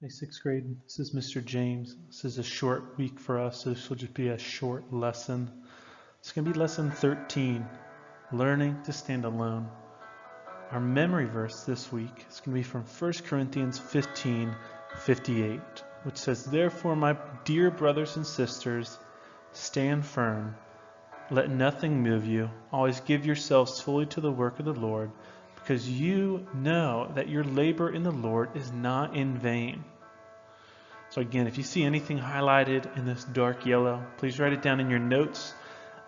Hey, sixth grade, this is Mr. James. This is a short week for us, so this will just be a short lesson. It's going to be lesson 13, Learning to Stand Alone. Our memory verse this week is going to be from 1 Corinthians 15:58, which says, "Therefore, my dear brothers and sisters, stand firm. Let nothing move you. Always give yourselves fully to the work of the Lord, because you know that your labor in the Lord is not in vain." So again, if you see anything highlighted in this dark yellow, please write it down in your notes,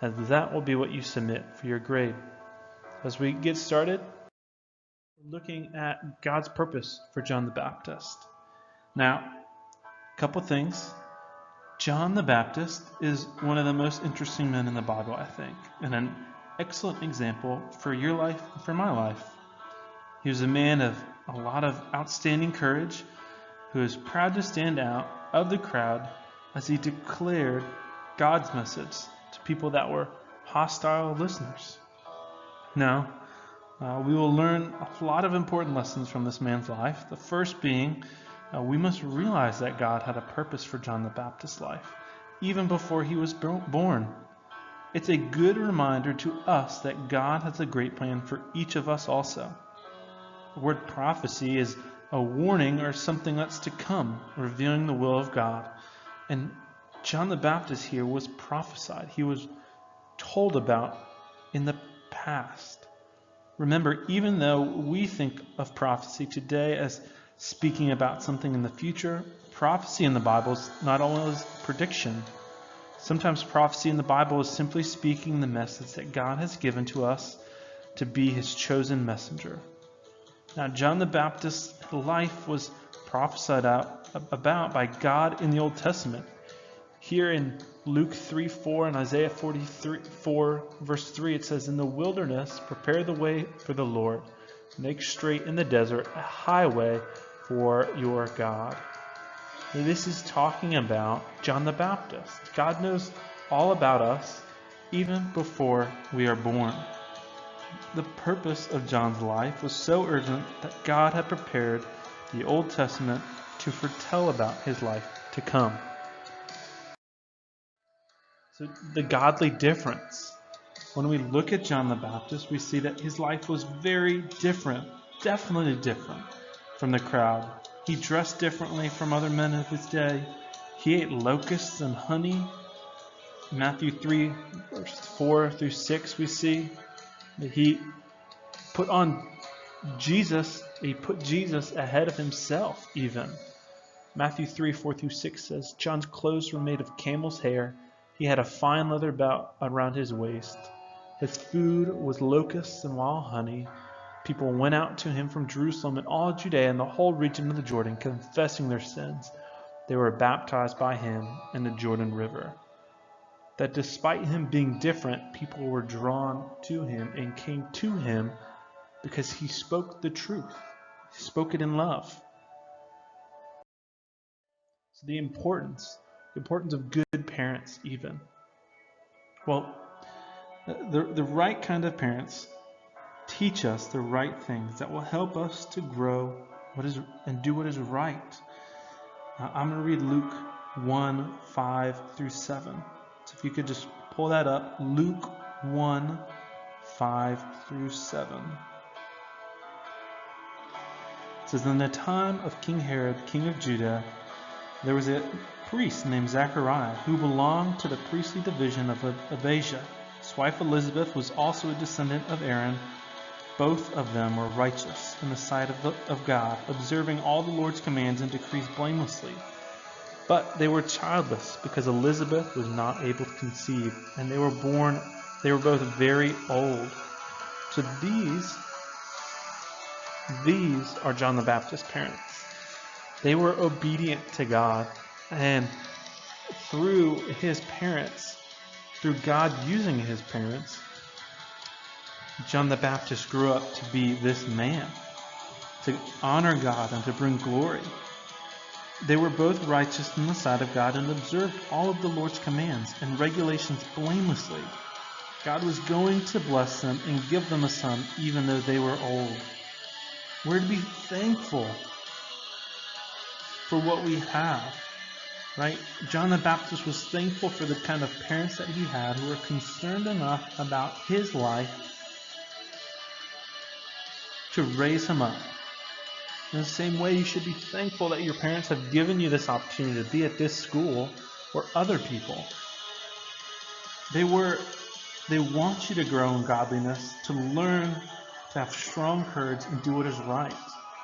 as that will be what you submit for your grade. As we get started, we're looking at God's purpose for John the Baptist. Now, a couple things. John the Baptist is one of the most interesting men in the Bible, I think, and an excellent example for your life and for my life. He was a man of a lot of outstanding courage, who is proud to stand out of the crowd as he declared God's message to people that were hostile listeners. Now, we will learn a lot of important lessons from this man's life. The first being, we must realize that God had a purpose for John the Baptist's life, even before he was born. It's a good reminder to us that God has a great plan for each of us also. The word prophecy is a warning or something that's to come, revealing the will of God. And John the Baptist here was prophesied. He was told about in the past. Remember, even though we think of prophecy today as speaking about something in the future, prophecy in the Bible is not always prediction. Sometimes prophecy in the Bible is simply speaking the message that God has given to us to be his chosen messenger. Now, John the Baptist's life was prophesied about by God in the Old Testament. Here in Luke 3:4 and Isaiah 44 verse 3, it says, "In the wilderness, prepare the way for the Lord. Make straight in the desert a highway for your God." Now, this is talking about John the Baptist. God knows all about us even before we are born. The purpose of John's life was so urgent that God had prepared the Old Testament to foretell about his life to come. So the godly difference. When we look at John the Baptist, we see that his life was very different, definitely different from the crowd. He dressed differently from other men of his day. He ate locusts and honey. Matthew 3, verse 4 through 6, we see that he put Jesus ahead of himself even. Matthew 3, 4 through 6 says, "John's clothes were made of camel's hair. He had a fine leather belt around his waist. His food was locusts and wild honey. People went out to him from Jerusalem and all Judea and the whole region of the Jordan, confessing their sins. They were baptized by him in the Jordan River." That despite him being different, people were drawn to him and came to him because he spoke the truth. He spoke it in love. So the importance of good parents even. Well, the right kind of parents teach us the right things that will help us to grow and do what is right. I'm going to read Luke 1, 5 through 7. So if you could just pull that up, Luke 1, 5 through 7. It says, "In the time of King Herod, king of Judah, there was a priest named Zachariah who belonged to the priestly division of Abijah. His wife Elizabeth was also a descendant of Aaron. Both of them were righteous in the sight of God, observing all the Lord's commands and decrees blamelessly. But they were childless because Elizabeth was not able to conceive, and they were both very old." So these are John the Baptist's parents. They were obedient to God, and through his parents, through God using his parents, John the Baptist grew up to be this man, to honor God and to bring glory. They were both righteous in the sight of God and observed all of the Lord's commands and regulations blamelessly. God was going to bless them and give them a son even though they were old. We're to be thankful for what we have, right? John the Baptist was thankful for the kind of parents that he had who were concerned enough about his life to raise him up. In the same way, you should be thankful that your parents have given you this opportunity to be at this school or other people. They want you to grow in godliness, to learn to have strong courage and do what is right.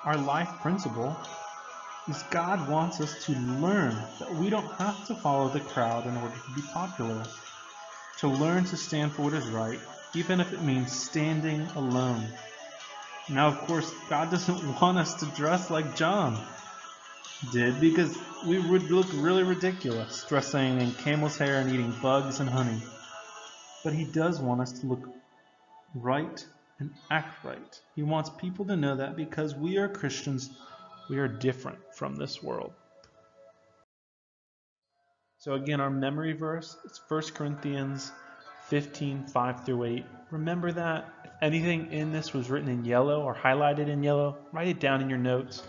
Our life principle is God wants us to learn that we don't have to follow the crowd in order to be popular. To learn to stand for what is right, even if it means standing alone. Now, of course, God doesn't want us to dress like John did, because we would look really ridiculous dressing in camel's hair and eating bugs and honey. But he does want us to look right and act right. He wants people to know that because we are Christians, we are different from this world. So again, our memory verse is 1 Corinthians 15, 5 through 8. Remember that. If anything in this was written in yellow or highlighted in yellow, write it down in your notes.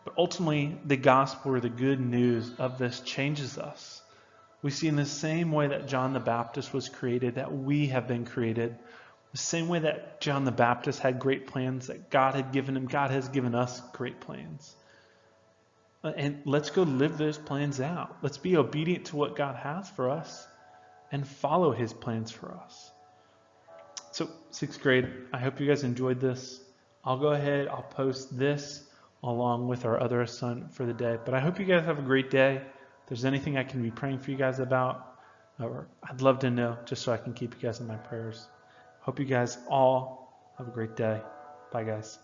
But ultimately, the gospel or the good news of this changes us. We see in the same way that John the Baptist was created, that we have been created. The same way that John the Baptist had great plans that God had given him, God has given us great plans. And let's go live those plans out. Let's be obedient to what God has for us and follow his plans for us. So 6th grade, I hope you guys enjoyed this. I'll go ahead, I'll post this along with our other assignment for the day. But I hope you guys have a great day. If there's anything I can be praying for you guys about, or I'd love to know just so I can keep you guys in my prayers. Hope you guys all have a great day. Bye, guys.